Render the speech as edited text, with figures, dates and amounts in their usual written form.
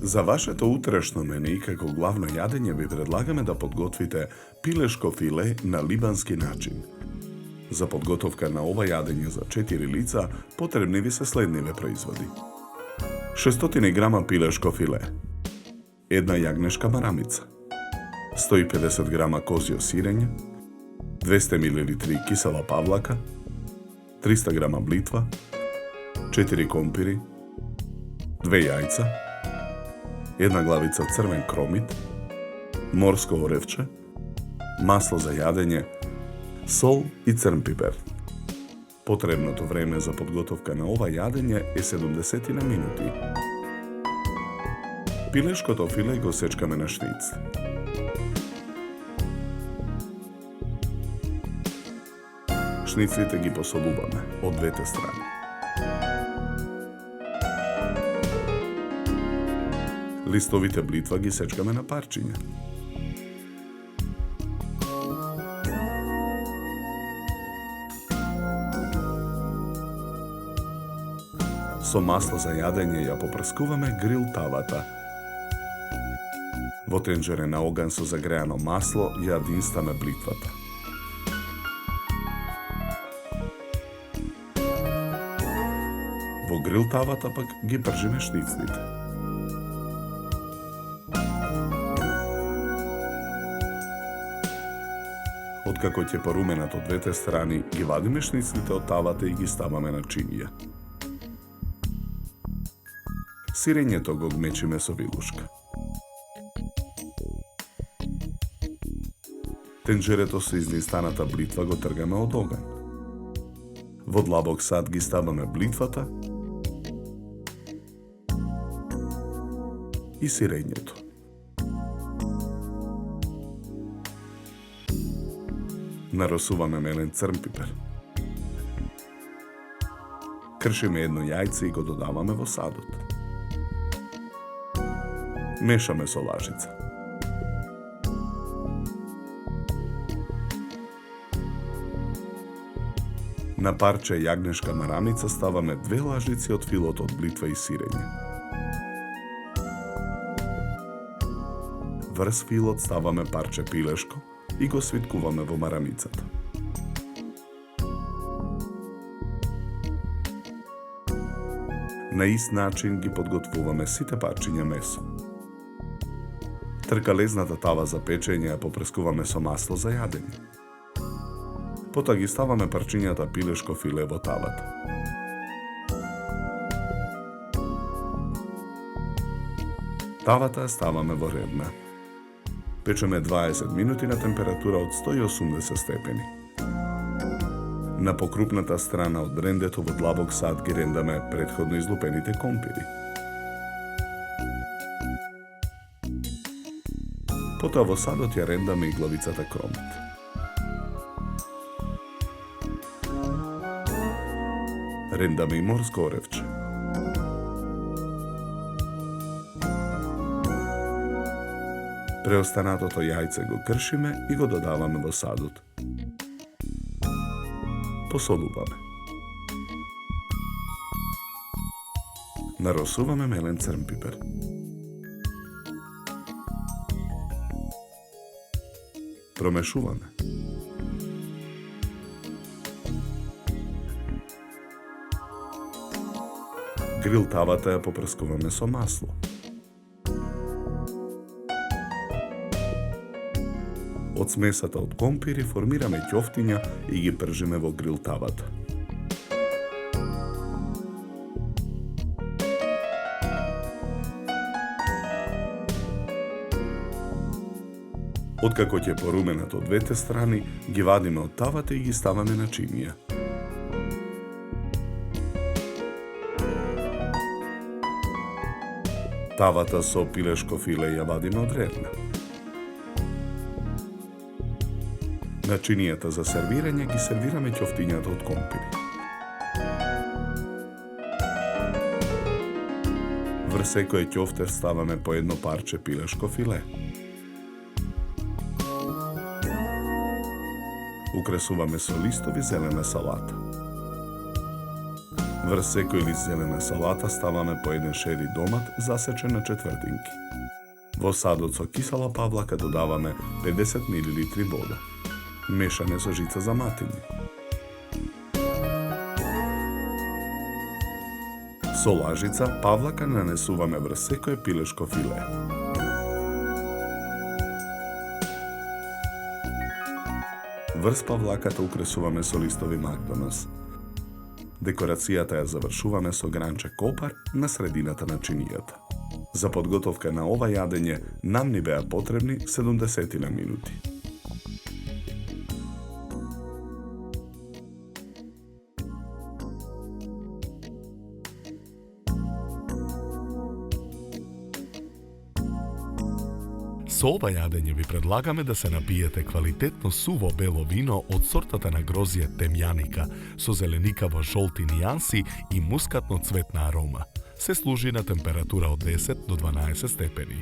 За вашето утрешно мени како главно јадење ви предлагаме да подготвите пилешко филе на либански начин. За подготовка на ова јадење за 4 лица потребни ви се следниве производи: 600 грама пилешко филе, една јагнешка марамица, 150 грама козјо сирење, 200 мл кисела павлака, 300 грама блитва, 4 компири, 2 јајца, една главица црвен кромит, морско оревче, масло за јадење, сол и црн пипер. Потребното време за подготовка на ова јадење е 70 минути. Пилешкото филе го сечкаме на шницли. Шницлите ги посолуваме од двете страни. Листовите блитва ги сечкаме на парчиња. Со масло за јадење ја попрскуваме грил тавата. Во тенџере на оган со загреано масло ја динстаме блитвата. Во грил тавата пак ги пржиме шницлите. Откако ќе поруменат од двете страни, ги вадиме шницлите од тавата и ги ставаме на чинија. Сирењето го гмечиме со вилушка. Тенџерето со изнинстаната блитва го тргаме од оган. Во длабок сад ги ставаме блитвата и сирењето. Наросуваме мелен црн пипер. Кршиме едно јајце и го додаваме во садот. Мешаме со лажица. На парче јагнешка марамица ставаме 2 лажици од филото од блитва и сирење. Врз филот ставаме парче пилешко и го свиткуваме во марамицата. На ист начин ги подготвуваме сите парчиња месо. Тркалезната тава за печење ја попрскуваме со масло за јадење. Потоа ги ставаме парчињата пилешко филе во тавата. Тавата ја ставаме во редна. Печеме 20 минути на температура од 180 степени. На покрупната страна од рендето во длабок сад ги рендаме претходно излупените компири. Потоа во садот ја рендаме и главицата кромит. Рендаме и морско оревче. Преостанатото јајце го кршиме и го додаваме во садот. Посолуваме. Наросуваме мелен црн пипер. Промешуваме. Грил тавата ја попрскуваме со масло. Од смесата од компири формираме ќофтиња и ги пржиме во грил тавата. Откако ќе поруменат од двете страни, ги вадиме од тавата и ги ставаме на чинија. Тавата со пилешко филе ја вадиме од редна. На чинијата за сервирање ги сервираме ќофтињата од компири. Врз секој ќофтер ставаме по едно парче пилешко филе. Украсуваме со листови зелена салата. Врз секој лист зелена салата ставаме по еден шери домат засечен на четвртинки. Во садот со кисела павлака додаваме 50 мл вода. Мешаме со жица за матини. Со лажица павлака нанесуваме врз секое пилешко филе. Врз павлаката украсуваме со листови макдонас. Декорацијата ја завршуваме со гранче копар на средината на чинијата. За подготовка на ова јадење нам ни беа потребни 70 минути. Со ова јадење ви предлагаме да се напиете квалитетно суво бело вино од сортата на грозје темјаника со зеленикаво жолти нијанси и мускатно цветна арома. Се служи на температура од 10 до 12 степени.